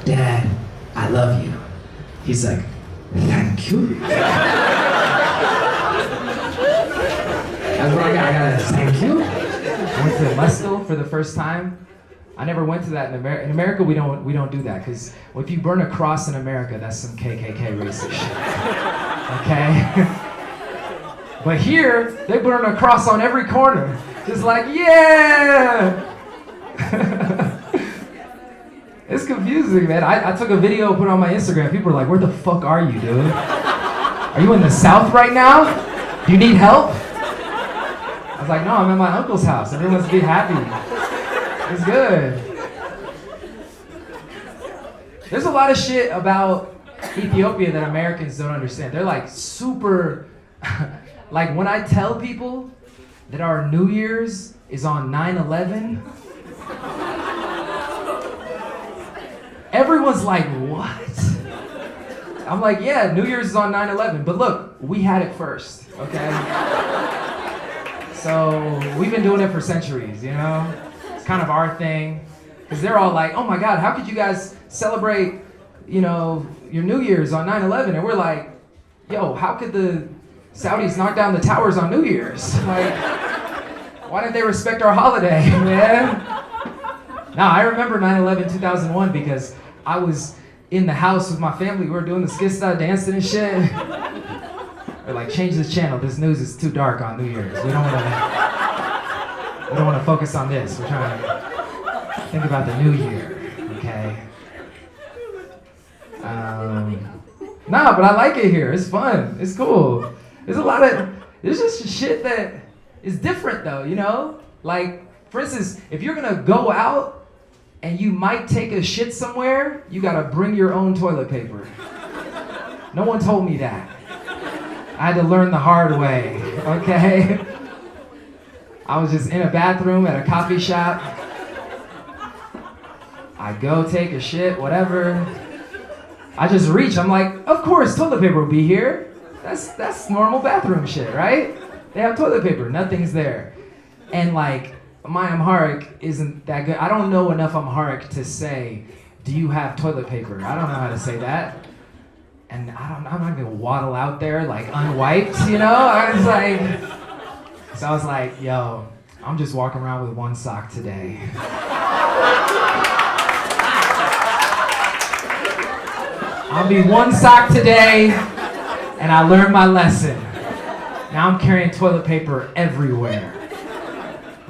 Dad, I love you. He's like, thank you. I was like, I gotta thank you. I went to Muscle for the first time. I never went to that in America. In America, we don't do that, because if you burn a cross in America, that's some KKK racist shit. Okay? But here, they burn a cross on every corner. Just like, yeah! It's confusing, man. I took a video, put it on my Instagram. People were like, where the fuck are you, dude? Are you in the South right now? Do you need help? I was like, no, I'm at my uncle's house. Everyone must be happy. It's good. There's a lot of shit about Ethiopia that Americans don't understand. They're like super, like when I tell people that our New Year's is on 9/11, everyone's like, what? I'm like, yeah, New Year's is on 9/11, but look, we had it first, okay? So we've been doing it for centuries, you know? It's kind of our thing. Because they're all like, oh my God, how could you guys celebrate, you know, your New Year's on 9/11? And we're like, yo, how could the Saudis knock down the towers on New Year's? Like, why didn't they respect our holiday, man? Now, I remember 9/11 2001 because I was in the house with my family. We were doing the Shifta, dancing and shit. We're like, change this channel. This news is too dark on New Year's. We don't want to focus on this. We're trying to think about the new year, okay? Nah, but I like it here. It's fun. It's cool. There's just shit that is different though, you know? Like, for instance, if you're gonna go out and you might take a shit somewhere, you gotta bring your own toilet paper. No one told me that. I had to learn the hard way, okay? I was just in a bathroom at a coffee shop. I go take a shit, whatever. I just reach, I'm like, of course toilet paper will be here. That's normal bathroom shit, right? They have toilet paper, nothing's there. And like, my Amharic isn't that good. I don't know enough Amharic to say, do you have toilet paper? I don't know how to say that. And I'm not gonna waddle out there like unwiped, you know? I was like, yo, I'm just walking around with one sock today. I'll be one sock today, and I learned my lesson. Now I'm carrying toilet paper everywhere,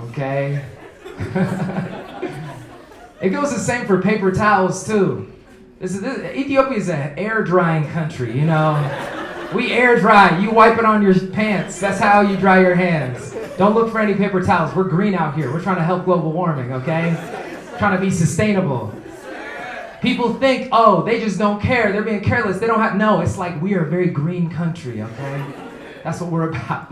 okay? It goes the same for paper towels too. Ethiopia is an air drying country, you know? We air dry, you wipe it on your pants. That's how you dry your hands. Don't look for any paper towels. We're green out here. We're trying to help global warming, okay? Trying to be sustainable. People think, oh, they just don't care. They're being careless. They don't have, no, it's like we are a very green country, okay? That's what we're about.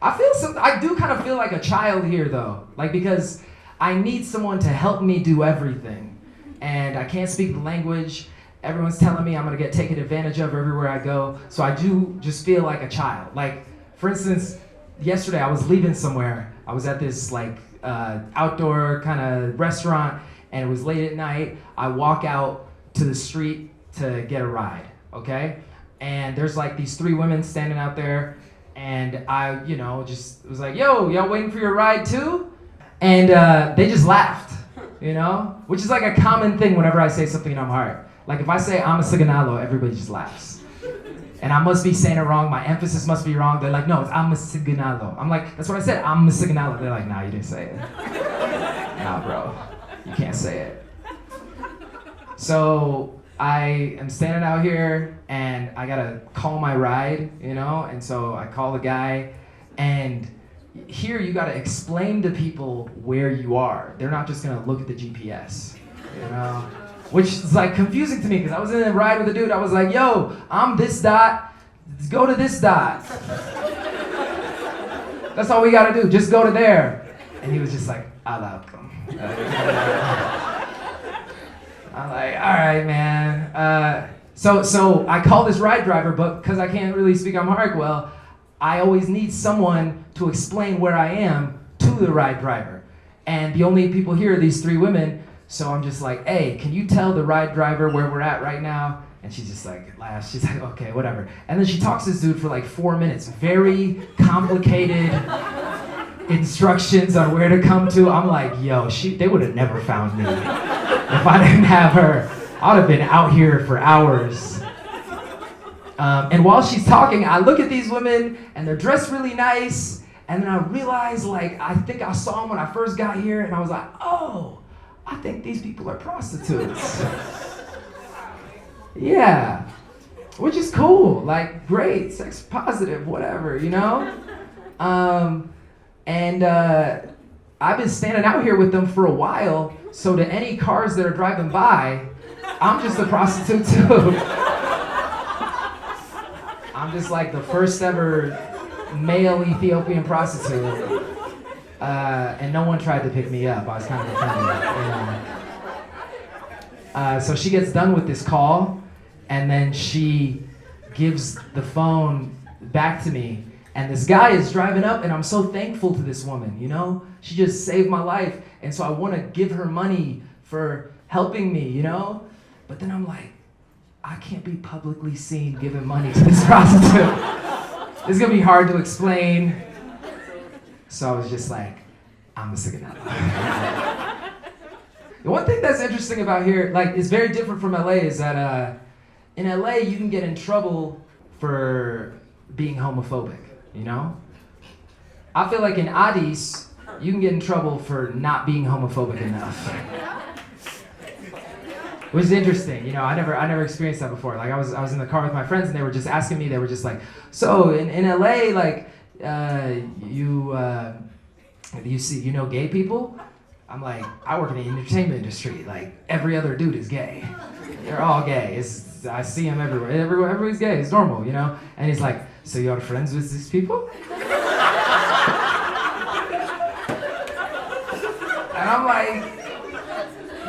I do kind of feel like a child here though. Like, because I need someone to help me do everything. And I can't speak the language. Everyone's telling me I'm gonna get taken advantage of everywhere I go. So I do just feel like a child. Like, for instance, yesterday I was leaving somewhere. I was at this like outdoor kind of restaurant, and it was late at night. I walk out to the street to get a ride, okay? And there's like these three women standing out there, and I, you know, just was like, yo, y'all waiting for your ride too? And they just laughed, you know? Which is like a common thing whenever I say something in Amharic. Like if I say I'm a Siganalo, everybody just laughs. And I must be saying it wrong, my emphasis must be wrong. They're like, no, it's I'm a Siganalo. I'm like, that's what I said, I'm a Siganalo. They're like, nah, you didn't say it. Nah, bro, you can't say it. So I am standing out here and I gotta call my ride, you know? And so I call the guy, and here you gotta explain to people where you are. They're not just gonna look at the GPS, you know? Which is like confusing to me, because I was in a ride with a dude, I was like, yo, I'm this dot, go to this dot. That's all we gotta do, just go to there. And he was just like, welcome. I'm like, all right, man. So I call this ride driver, but because I can't really speak Amharic well, I always need someone to explain where I am to the ride driver. And the only people here are these three women, So I'm just like, hey, can you tell the ride driver where we're at right now? And she's just like, laughs. She's like, okay, whatever. And then she talks to this dude for like 4 minutes. Very complicated instructions on where to come to. I'm like, yo, they would have never found me if I didn't have her. I would have been out here for hours. And while she's talking, I look at these women, and they're dressed really nice. And then I realize, like, I think I saw them when I first got here, and I was like, oh, I think these people are prostitutes. Yeah, which is cool, like, great, sex positive, whatever, you know? I've been standing out here with them for a while, so to any cars that are driving by, I'm just a prostitute too. I'm just like the first ever male Ethiopian prostitute. And no one tried to pick me up. I was kind of offended. You know? So she gets done with this call, and then she gives the phone back to me. And this guy is driving up, and I'm so thankful to this woman, you know? She just saved my life, and so I want to give her money for helping me, you know? But then I'm like, I can't be publicly seen giving money to this prostitute. It's gonna be hard to explain. So I was just like, I'm a sick of that. The one thing that's interesting about here, like, it's very different from LA, is that in LA you can get in trouble for being homophobic, you know? I feel like in Addis, you can get in trouble for not being homophobic enough. Which is interesting, you know, I never experienced that before. Like I was in the car with my friends, and they were just asking me, they were just like, so in LA, like, you know gay people? I'm like, I work in the entertainment industry. Like, every other dude is gay. They're all gay. I see them everywhere. Everybody's gay. It's normal, you know? And he's like, so you're friends with these people? And I'm like,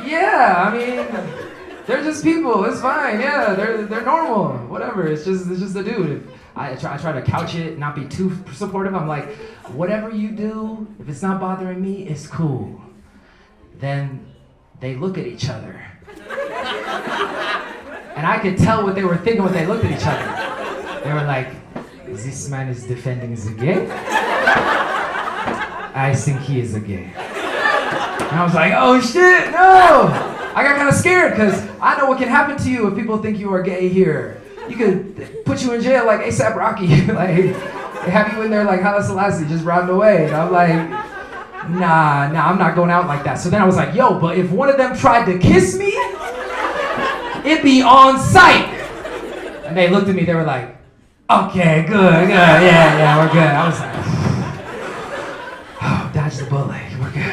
yeah, I mean, they're just people. It's fine. Yeah, they're normal. Whatever. It's just a dude. I try to couch it, not be too supportive. I'm like, whatever you do, if it's not bothering me, it's cool. Then they look at each other. And I could tell what they were thinking when they looked at each other. They were like, this man is defending the gay? I think he is a gay. And I was like, oh shit, no! I got kind of scared, because I know what can happen to you if people think you are gay here. You could put you in jail like ASAP Rocky. Like, have you in there like Haile Selassie, just riding away. And I'm like, nah, I'm not going out like that. So then I was like, yo, but if one of them tried to kiss me, it'd be on sight. And they looked at me, they were like, okay, good, yeah, we're good. I was like, oh, dodge the bullet, we're good.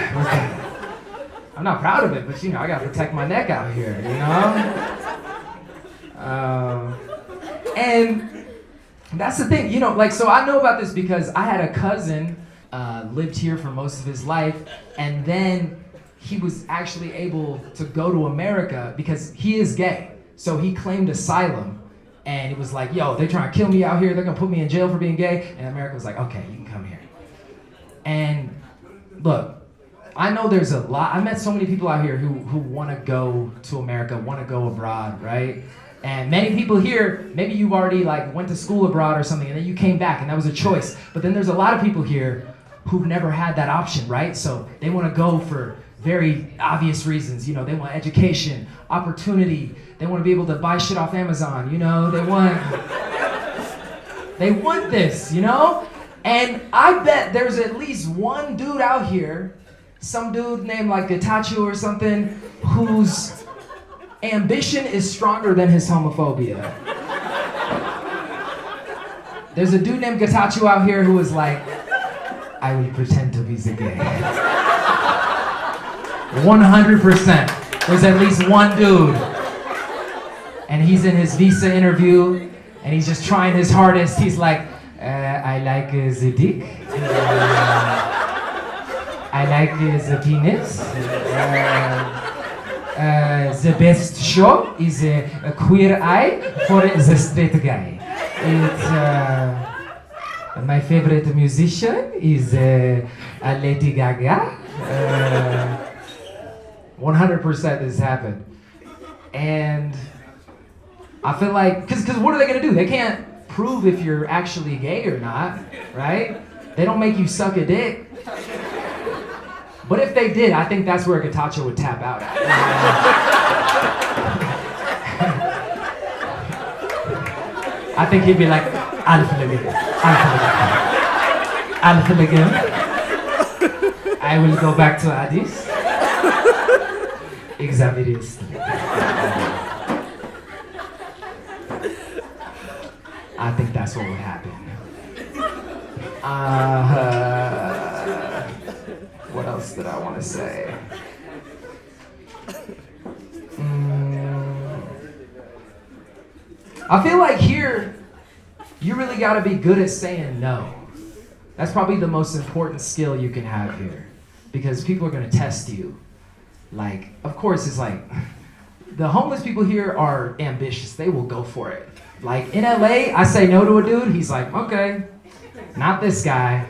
I'm not proud of it, but you know, I gotta protect my neck out here, you know? And that's the thing, you know, like, so I know about this because I had a cousin lived here for most of his life, and then he was actually able to go to America because he is gay. So he claimed asylum, and it was like, yo, they're trying to kill me out here, they're gonna put me in jail for being gay, and America was like, okay, you can come here. And look, I know there's a lot, I met so many people out here who wanna go to America, wanna go abroad, right? And many people here, maybe you've already like went to school abroad or something, and then you came back and that was a choice. But then there's a lot of people here who've never had that option, right? So they wanna go for very obvious reasons. You know, they want education, opportunity, they wanna be able to buy shit off Amazon, you know? They want this, you know? And I bet there's at least one dude out here, some dude named like Getachew or something, whose ambition is stronger than his homophobia. There's a dude named Getachew out here who is like, I will pretend to be the gay. 100%. There's at least one dude. And he's in his visa interview, and he's just trying his hardest. He's like, I like the dick. I like the penis. The best show is a queer eye for the straight guy. My favorite musician is Lady Gaga. 100% this happened. And I feel like, because what are they going to do? They can't prove if you're actually gay or not, right? They don't make you suck a dick. But if they did, I think that's where Getachew would tap out at. I think he'd be like, I will go back to Addis. Exavirist. I think that's what would happen. What else did I want to say? I feel like here, you really got to be good at saying no. That's probably the most important skill you can have here, because people are going to test you. Like, of course, it's like, the homeless people here are ambitious. They will go for it. Like, in LA, I say no to a dude, he's like, okay, not this guy.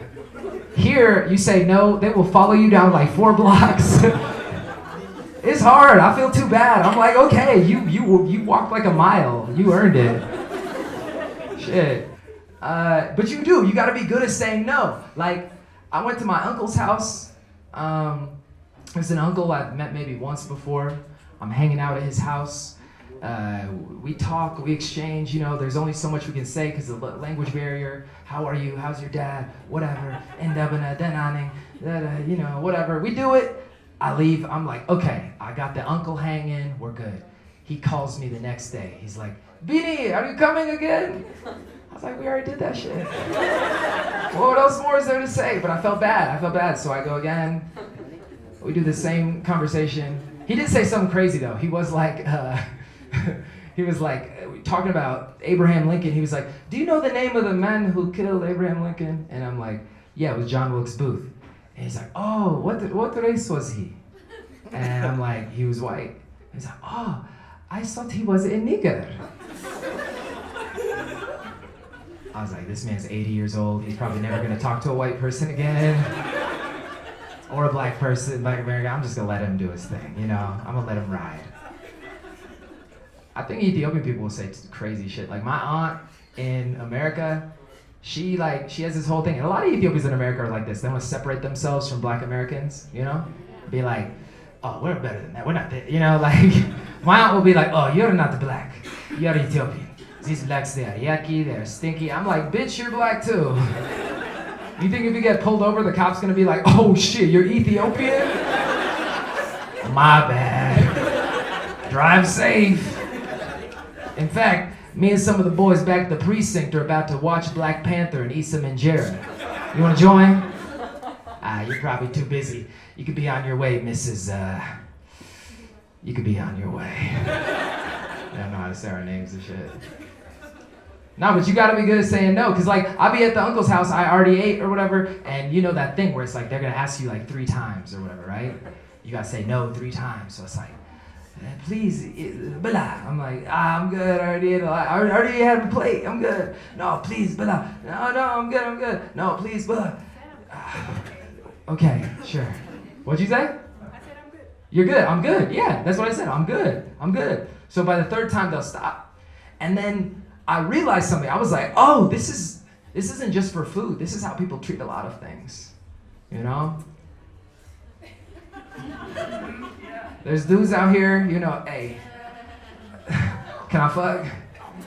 Here, you say no, they will follow you down like 4 blocks. It's hard, I feel too bad. I'm like, okay, you walked like a mile. You earned it. Shit. But you do, you gotta be good at saying no. Like, I went to my uncle's house. There's an uncle I've met maybe once before. I'm hanging out at his house. We talk, we exchange, you know, there's only so much we can say because of the language barrier. How are you? How's your dad? Whatever. You know, whatever. We do it. I leave. I'm like, okay, I got the uncle hanging. We're good. He calls me the next day. He's like, Bini, are you coming again? I was like, we already did that shit. Well, what else more is there to say? But I felt bad. So I go again. We do the same conversation. He did say something crazy though. He was like, talking about Abraham Lincoln. He was like, do you know the name of the man who killed Abraham Lincoln? And I'm like, yeah, it was John Wilkes Booth. And he's like, oh, what race was he? And I'm like, he was white. He's like, oh, I thought he was a nigger. I was like, this man's 80 years old. He's probably never gonna talk to a white person again. Or a black person, black American. I'm just gonna let him do his thing, you know? I'm gonna let him ride. I think Ethiopian people will say crazy shit. Like my aunt in America, she has this whole thing. And a lot of Ethiopians in America are like this. They want to separate themselves from black Americans, you know? Be like, oh, we're better than that. We're not that, you know? Like, my aunt will be like, oh, you're not black. You're Ethiopian. These blacks, they are yucky, they're stinky. I'm like, bitch, you're black too. You think if you get pulled over, the cop's gonna be like, oh shit, you're Ethiopian? My bad. Drive safe. In fact, me and some of the boys back at the precinct are about to watch Black Panther and eat some injera. You wanna join? You're probably too busy. You could be on your way, Mrs. You could be on your way. I don't know how to say our names and shit. No, but you gotta be good at saying no, cause like, I'll be at the uncle's house, I already ate or whatever, and you know that thing where it's like, they're gonna ask you like 3 times or whatever, right? You gotta say no 3 times, so it's like, please, blah. I'm like, I'm good, I already ate a lot. I already had a plate, I'm good. No, please, blah. No, I'm good. No, please, blah. Okay, sure. What'd you say? I said I'm good. You're good, I'm good, yeah, that's what I said, I'm good. So by the 3rd time, they'll stop. And then I realized something. I was like, oh, this isn't just for food. This is how people treat a lot of things, you know? There's dudes out here, you know, hey, can I fuck?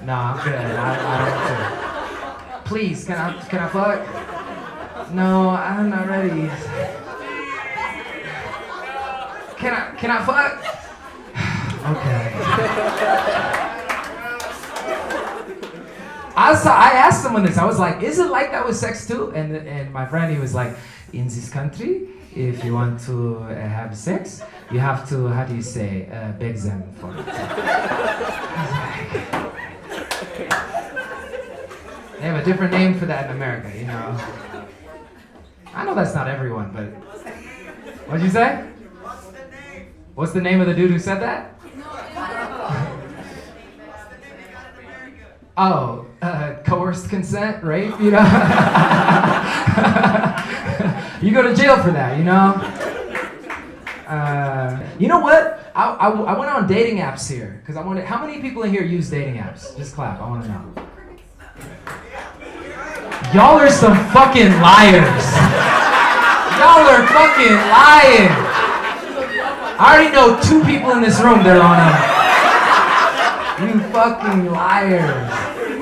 No, I'm good. I don't want to. Please, can I fuck? No, I'm not ready. Can I fuck? Okay. I asked someone this. I was like, is it like that with sex too? And my friend, he was like, in this country, if you want to have sex, you have to, how do you say, beg them for it. They have a different name for that in America, you know. I know that's not everyone, but what'd you say? What's the name of the dude who said that? Oh, coerced consent, rape, you know? You go to jail for that, you know? You know what? I went on dating apps here because I wanted. How many people in here use dating apps? Just clap. I want to know. Y'all are some fucking liars. Y'all are fucking lying. I already know 2 people in this room that are on them. You fucking liars.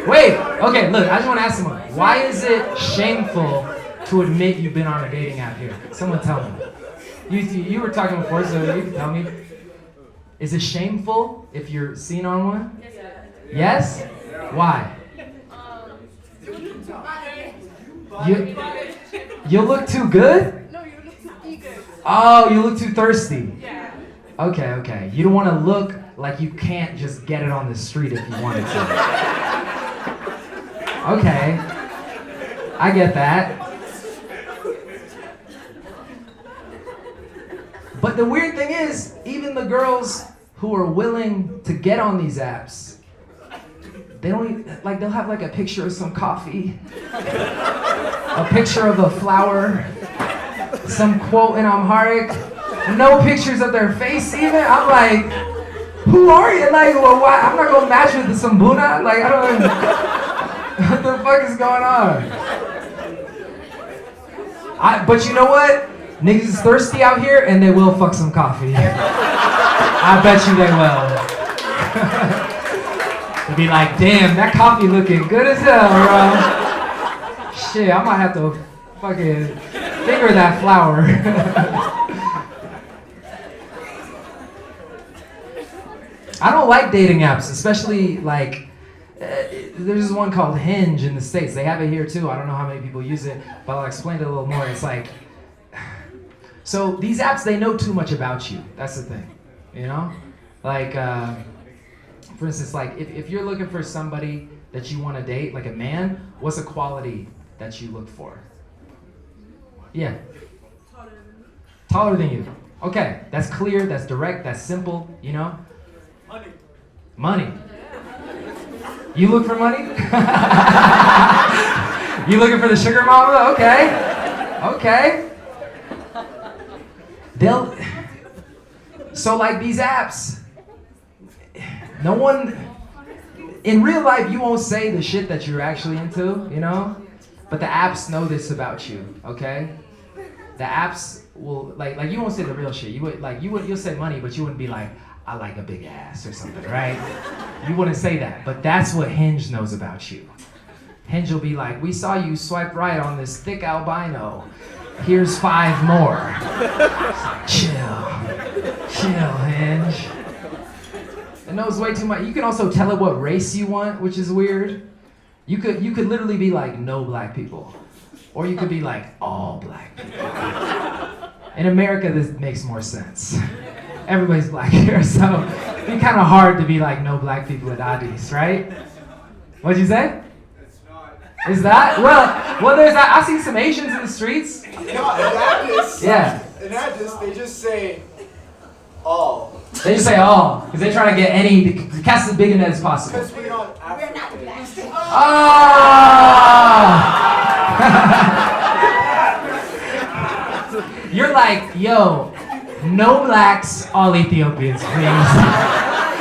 Wait. Okay. Look. I just want to ask someone. Why is it shameful to admit you've been on a dating app here? Someone tell me. You were talking before, so you can tell me. Is it shameful if you're seen on one? Yes? Why? You look too good? No, you look too eager. Oh, you look too thirsty. Yeah. Okay. You don't want to look like you can't just get it on the street if you wanted to. Okay. I get that. But the weird thing is, even the girls who are willing to get on these apps, they don't even, like, they'll have like a picture of some coffee, a picture of a flower, some quote in Amharic, no pictures of their face even. I'm like, who are you? Like, well, why? I'm not gonna match with some Buna. Like, I don't even, what the fuck is going on? But you know what? Niggas is thirsty out here and they will fuck some coffee. I bet you they will. They'll be like, damn, that coffee looking good as hell, bro. Shit, I might have to fucking finger that flower. I don't like dating apps, especially like, there's this one called Hinge in the States. They have it here too. I don't know how many people use it, but I'll explain it a little more. It's like, so these apps, they know too much about you. That's the thing, you know? Like, for instance, like if you're looking for somebody that you want to date, like a man, what's a quality that you look for? Yeah. Taller than you. Okay, that's clear, that's direct, that's simple, you know? Money. You look for money? You looking for the sugar mama? Okay. So like these apps, no one, in real life you won't say the shit that you're actually into, you know? But the apps know this about you, okay? The apps will, like you won't say the real shit. You'll say money, but you wouldn't be like, I like a big ass or something, right? You wouldn't say that, but that's what Hinge knows about you. Hinge will be like, we saw you swipe right on this thick albino. Here's 5 more. Chill, Hinge. It knows way too much. You can also tell it what race you want, which is weird. You could literally be like, no black people. Or you could be like, all black people. In America, this makes more sense. Everybody's black here, so it'd be kind of hard to be like, no black people at Addis, right? What'd you say? It's not. Is that? Well, there's that. I've seen some Asians in the streets. No, in Addis, Yeah. in Addis, they just say all. They just say all, because they try to get to cast as big a net as possible. Because we're not African. Oh! You're like, yo, no blacks, all Ethiopians, please.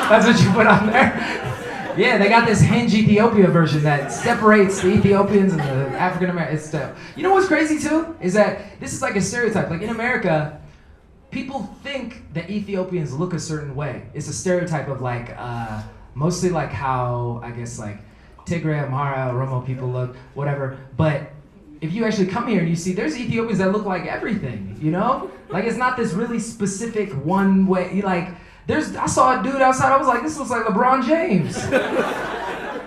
That's what you put on there? Yeah, they got this Hinge Ethiopia version that separates the Ethiopians and the African Americans. You know what's crazy too? Is that this is like a stereotype. Like in America, people think that Ethiopians look a certain way. It's a stereotype of like, mostly like how, I guess like Tigray, Amhara, Oromo people look, whatever. But if you actually come here and you see, there's Ethiopians that look like everything, you know? Like it's not this really specific one way, like, I saw a dude outside, I was like, this looks like LeBron James.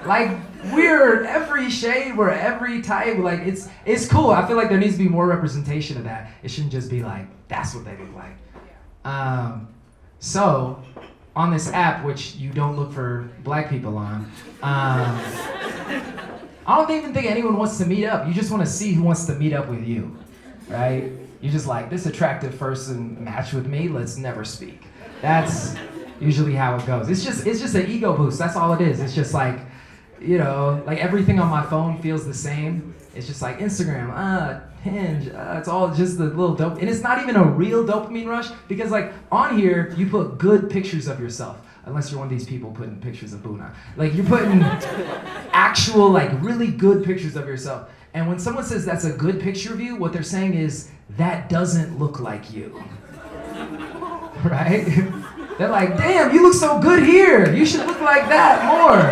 Like, we're every shade, we're every type, like, it's cool. I feel like there needs to be more representation of that. It shouldn't just be like, that's what they look like. So, on this app, which you don't look for black people on, I don't even think anyone wants to meet up. You just want to see who wants to meet up with you, right? You're just like, this attractive person matched with me, let's never speak. That's usually how it goes. It's just an ego boost. That's all it is. It's just like, You know, like everything on my phone feels the same. It's just like Instagram, Hinge, it's all just the little dope. And it's not even a real dopamine rush because like on here, you put good pictures of yourself. Unless you're one of these people putting pictures of Buna. Like you're putting actual like really good pictures of yourself. And when someone says that's a good picture of you, what they're saying is that doesn't look like you. Right? They're like, damn, you look so good here. You should look like that more.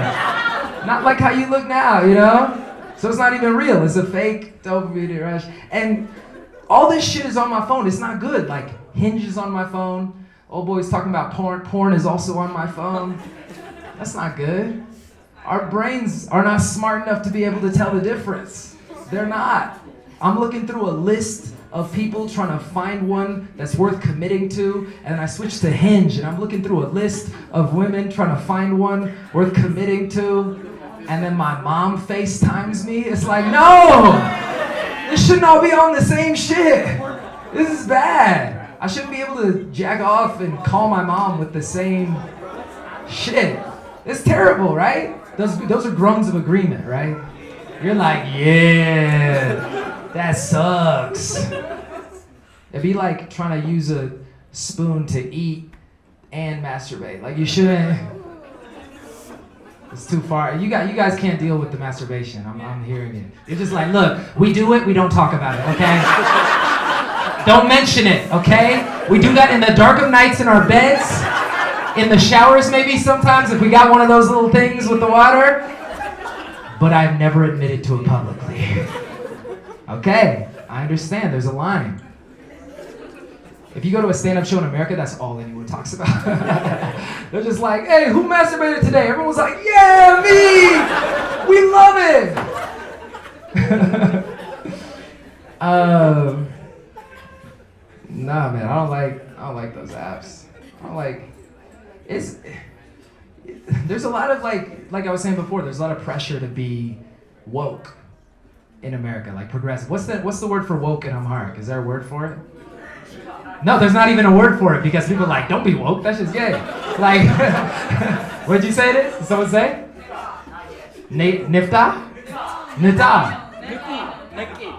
Not like how you look now, you know? So it's not even real. It's a fake dopamine rush. And all this shit is on my phone. It's not good. Like Hinge is on my phone. Old boy's talking about porn. Porn is also on my phone. That's not good. Our brains are not smart enough to be able to tell the difference. They're not. I'm looking through a list of people trying to find one that's worth committing to, and I switch to Hinge, and I'm looking through a list of women trying to find one worth committing to, and then my mom FaceTimes me. It's like, no! This shouldn't all be on the same shit. This is bad. I shouldn't be able to jack off and call my mom with the same shit. It's terrible, right? Those are groans of agreement, right? You're like, yeah, that sucks. It'd be like trying to use a spoon to eat and masturbate. Like you shouldn't. It's too far. You guys can't deal with the masturbation. I'm hearing it. You're just like, look, we do it, we don't talk about it, okay? Don't mention it, okay? We do that in the dark of nights in our beds, in the showers maybe sometimes if we got one of those little things with the water. But I've never admitted to it publicly. Okay, I understand, there's a line. If you go to a stand-up show in America, that's all anyone talks about. They're just like, hey, who masturbated today? Everyone's like, yeah, me! We love it! Nah, man, I don't like those apps. There's a lot of like I was saying before, there's a lot of pressure to be woke in America, like progressive. What's the word for woke in Amharic? Is there a word for it? No, there's not even a word for it because people are like, don't be woke, that's just gay. Like, what'd you say it is? Did someone say? Nifta? Nita?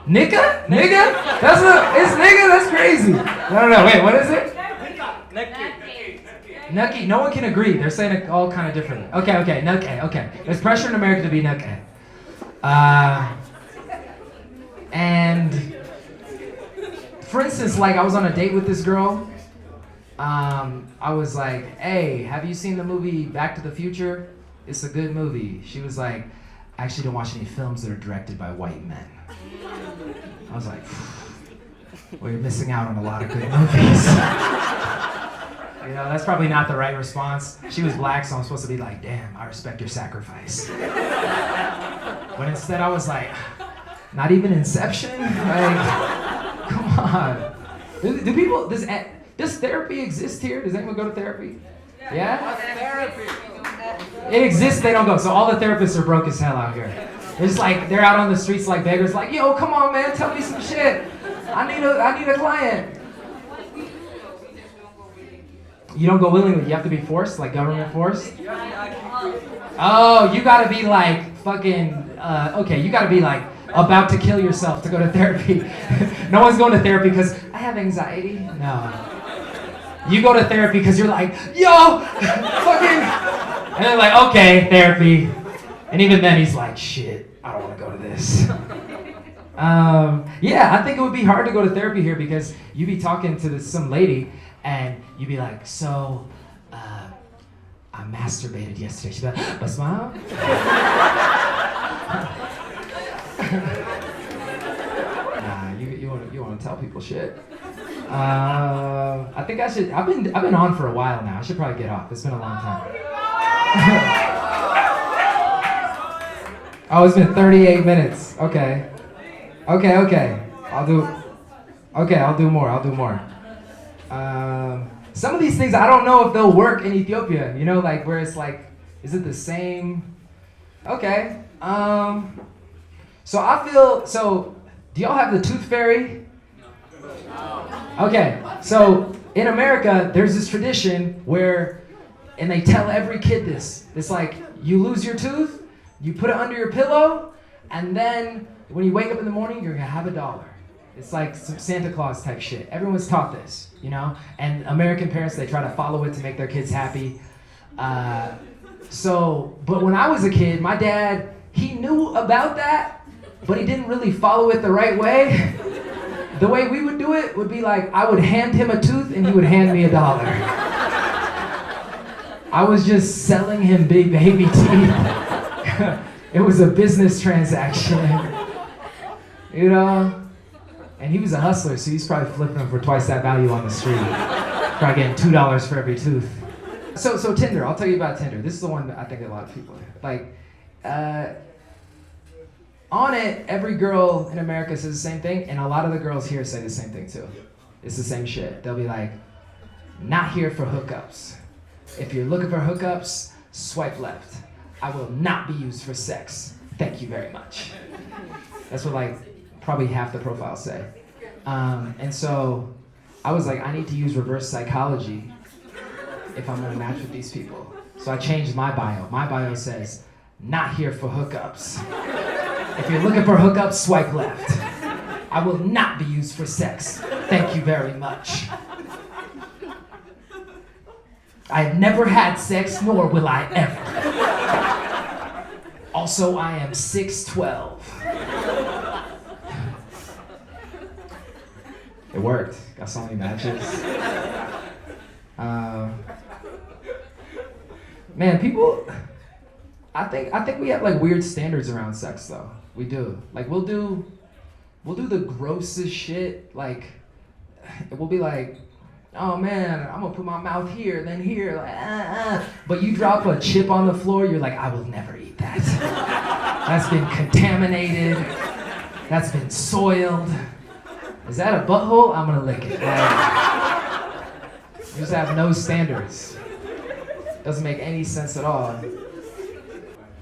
Nika? Nigga? It's nigga? That's crazy. No, wait, what is it? Nucky. No one can agree. They're saying it all kind of differently. Okay, nucky, okay. There's pressure in America to be nucky. And for instance, like I was on a date with this girl. I was like, hey, have you seen the movie Back to the Future? It's a good movie. She was like, I actually don't watch any films that are directed by white men. I was like, well, you're missing out on a lot of good movies. You know, that's probably not the right response. She was black, so I'm supposed to be like, damn, I respect your sacrifice. But instead I was like, not even Inception? Like, come on. Do people, does therapy exist here? Does anyone go to therapy? Yeah? Therapy. It exists, they don't go. So all the therapists are broke as hell out here. It's like, they're out on the streets like beggars, like, yo, come on, man, tell me some shit. I need a client. You don't go willingly, you have to be forced, like government forced? Oh, you gotta be like fucking, okay, you gotta be like about to kill yourself to go to therapy. No one's going to therapy because I have anxiety. No. You go to therapy because you're like, yo, fucking, and they're like, okay, therapy. And even then he's like, shit, I don't want to go to this. Yeah, I think it would be hard to go to therapy here because you'd be talking to some lady and you'd be like, so, I masturbated yesterday. She'd be like, but smile? Nah, you want to tell people shit. I think I should, I've been on for a while now. I should probably get off. It's been a long time. Oh, it's been 38 minutes. Okay. I'll do more. Some of these things, I don't know if they'll work in Ethiopia, you know, like where it's like, is it the same? Okay. So do y'all have the tooth fairy? Okay, so in America, there's this tradition where, and they tell every kid this, it's like, you lose your tooth, You put it under your pillow, and then when you wake up in the morning, you're gonna have $1. It's like some Santa Claus type shit. Everyone's taught this, you know? And American parents, they try to follow it to make their kids happy. But when I was a kid, my dad, he knew about that, but he didn't really follow it the right way. The way we would do it would be like, I would hand him a tooth and he would hand me $1. I was just selling him big baby teeth. It was a business transaction, you know? And he was a hustler, so he's probably flipping them for twice that value on the street. Probably getting $2 for every tooth. So Tinder, I'll tell you about Tinder. This is the one that I think a lot of people like. On it, every girl in America says the same thing, and a lot of the girls here say the same thing too. It's the same shit. They'll be like, not here for hookups. If you're looking for hookups, swipe left. I will not be used for sex. Thank you very much. That's what like probably half the profiles say. And so I was like, I need to use reverse psychology if I'm gonna match with these people. So I changed my bio. My bio says, not here for hookups. If you're looking for hookups, swipe left. I will not be used for sex. Thank you very much. I have never had sex, nor will I ever. Also, I am 6'12". It worked. Got so many matches. Man, people, I think we have like weird standards around sex though. We do. Like we'll do the grossest shit. Like we'll be like, oh man, I'm gonna put my mouth here, then here, like But you drop a chip on the floor, you're like, I will never eat that. That's been contaminated. That's been soiled. Is that a butthole? I'm gonna lick it. You just have no standards. Doesn't make any sense at all.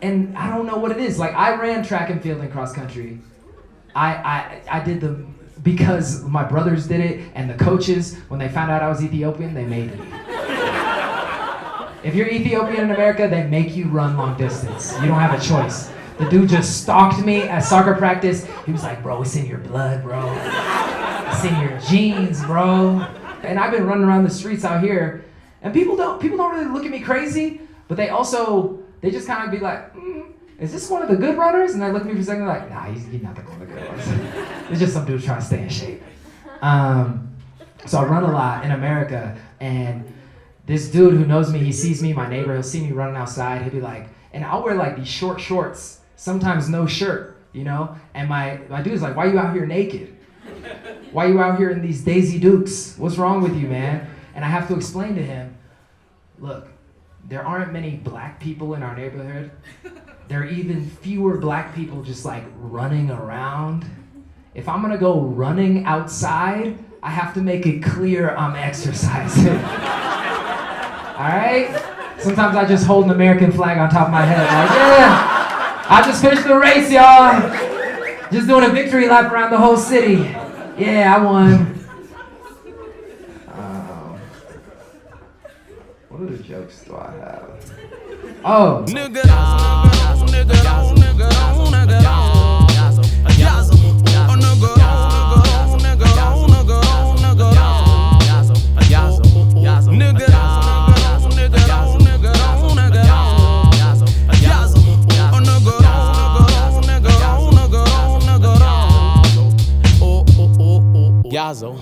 And I don't know what it is. Like I ran track and field and cross country. I did because my brothers did it, and the coaches, when they found out I was Ethiopian, they made me. If you're Ethiopian in America, they make you run long distance. You don't have a choice. The dude just stalked me at soccer practice. He was like, bro, it's in your blood, bro. It's in your genes, bro. And I've been running around the streets out here, and people don't really look at me crazy, but they just kind of be like, is this one of the good runners? And they look at me for a second, like, nah, he's not one of the good ones. It's just some dude trying to stay in shape. So I run a lot in America, and this dude who knows me, he sees me, my neighbor, he'll see me running outside, he'll be like, and I'll wear like these short shorts, sometimes no shirt, you know? And my dude's like, why are you out here naked? Why are you out here in these Daisy Dukes? What's wrong with you, man? And I have to explain to him, look, there aren't many black people in our neighborhood. There are even fewer black people just like running around. If I'm gonna go running outside, I have to make it clear I'm exercising. All right? Sometimes I just hold an American flag on top of my head, like, yeah, I just finished the race, y'all. Just doing a victory lap around the whole city. Yeah, I won. What other jokes do I have? Oh. Yazew.